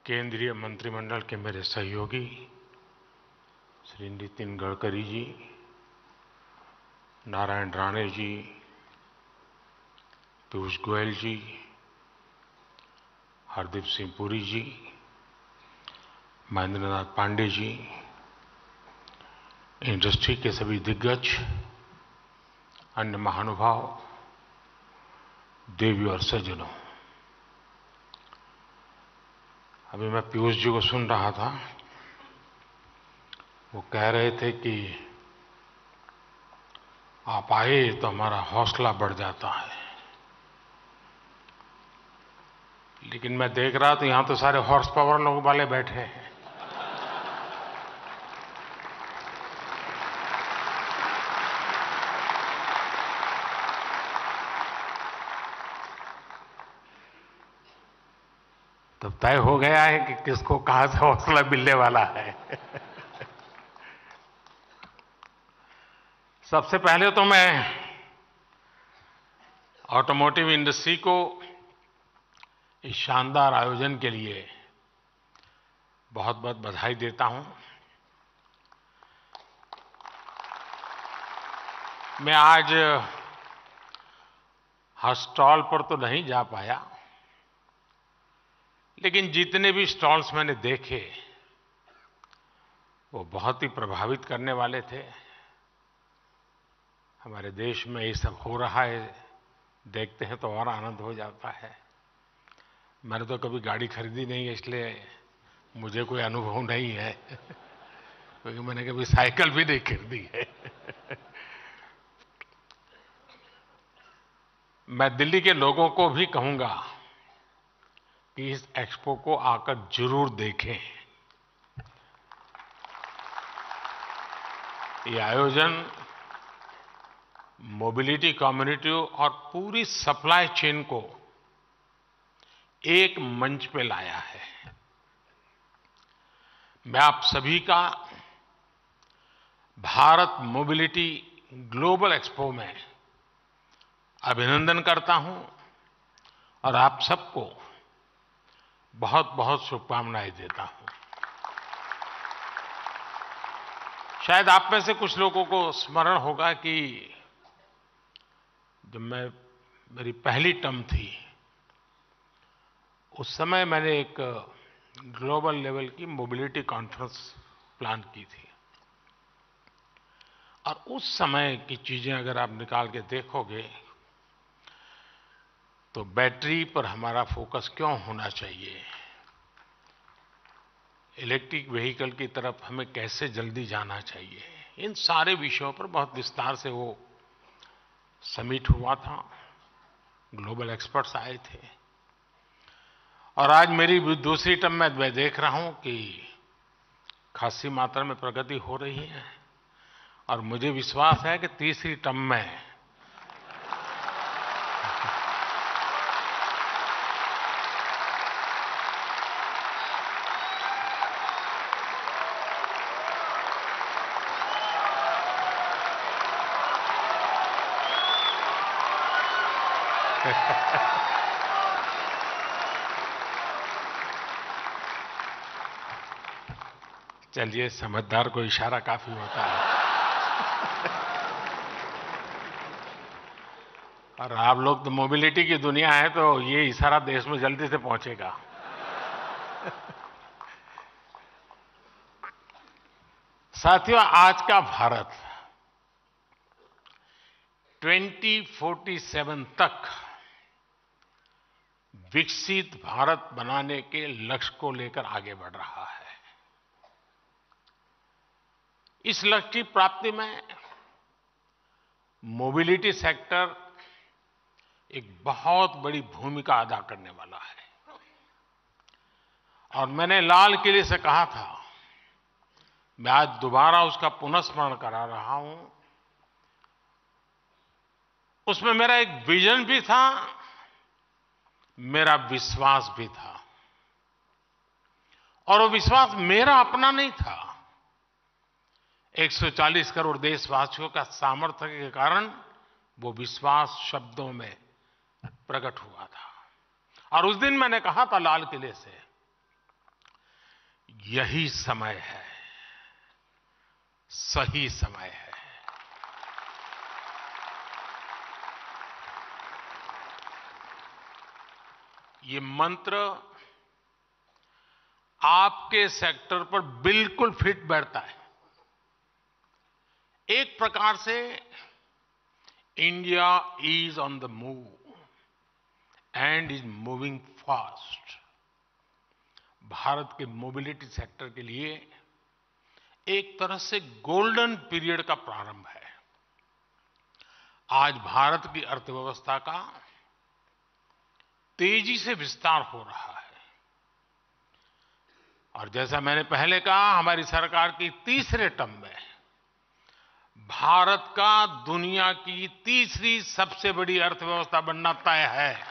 केंद्रीय मंत्रिमंडल के मेरे सहयोगी श्री नितिन गडकरी जी, नारायण राणे जी, पीयूष गोयल जी, हरदीप सिंह पुरी जी, महेंद्र नाथ पांडे जी, इंडस्ट्री के सभी दिग्गज, अन्य महानुभाव, देवी और सज्जनों, अभी मैं पीयूष जी को सुन रहा था। वो कह रहे थे कि आप आए तो हमारा हौसला बढ़ जाता है, लेकिन मैं देख रहा तो यहां तो सारे हॉर्स पावर लोग वाले बैठे हैं। तो तय हो गया है कि किसको कहां से हौसला मिलने वाला है। सबसे पहले तो मैं ऑटोमोटिव इंडस्ट्री को इस शानदार आयोजन के लिए बहुत बहुत बधाई देता हूं। मैं आज हर स्टॉल पर तो नहीं जा पाया, लेकिन जितने भी स्टॉल्स मैंने देखे वो बहुत ही प्रभावित करने वाले थे। हमारे देश में ये सब हो रहा है, देखते हैं तो और आनंद हो जाता है। मैंने तो कभी गाड़ी खरीदी नहीं है, इसलिए मुझे कोई अनुभव नहीं है, क्योंकि मैंने कभी साइकिल भी नहीं खरीदी है। मैं दिल्ली के लोगों को भी कहूंगा कि इस एक्सपो को आकर जरूर देखें। ये आयोजन मोबिलिटी कम्युनिटी और पूरी सप्लाई चेन को एक मंच पे लाया है। मैं आप सभी का भारत मोबिलिटी ग्लोबल एक्सपो में अभिनंदन करता हूं और आप सबको बहुत बहुत शुभकामनाएं देता हूं। शायद आप में से कुछ लोगों को स्मरण होगा कि जब मेरी पहली टर्म थी, उस समय मैंने एक ग्लोबल लेवल की मोबिलिटी कॉन्फ्रेंस प्लान की थी। और उस समय की चीजें अगर आप निकाल के देखोगे तो बैटरी पर हमारा फोकस क्यों होना चाहिए, इलेक्ट्रिक व्हीकल की तरफ हमें कैसे जल्दी जाना चाहिए, इन सारे विषयों पर बहुत विस्तार से वो समिट हुआ था। ग्लोबल एक्सपर्ट्स आए थे। और आज मेरी दूसरी टर्म में मैं देख रहा हूं कि खासी मात्रा में प्रगति हो रही है, और मुझे विश्वास है कि तीसरी टर्म में चलिए, समझदार को इशारा काफी होता है। और आप लोग तो मोबिलिटी की दुनिया है, तो ये इशारा देश में जल्दी से पहुंचेगा। साथियों, आज का भारत 2047 तक विकसित भारत बनाने के लक्ष्य को लेकर आगे बढ़ रहा है। इस लक्ष्य की प्राप्ति में मोबिलिटी सेक्टर एक बहुत बड़ी भूमिका अदा करने वाला है। और मैंने लाल किले से कहा था, मैं आज दोबारा उसका पुनःस्मरण करा रहा हूं। उसमें मेरा एक विजन भी था, मेरा विश्वास भी था। और वो विश्वास मेरा अपना नहीं था, 140 करोड़ देशवासियों का सामर्थ्य के कारण वो विश्वास शब्दों में प्रकट हुआ था। और उस दिन मैंने कहा था लाल किले से यही समय है, सही समय है। ये मंत्र आपके सेक्टर पर बिल्कुल फिट बैठता है। एक प्रकार से India is on the move and is moving fast. Bharat के मोबिलिटी सेक्टर के लिए एक तरह से गोल्डन पीरियड का प्रारंभ है। आज भारत की अर्थव्यवस्था का तेजी से विस्तार हो रहा है और जैसा मैंने पहले कहा, हमारी सरकार की तीसरे टर्म में भारत का दुनिया की तीसरी सबसे बड़ी अर्थव्यवस्था बनना तय है।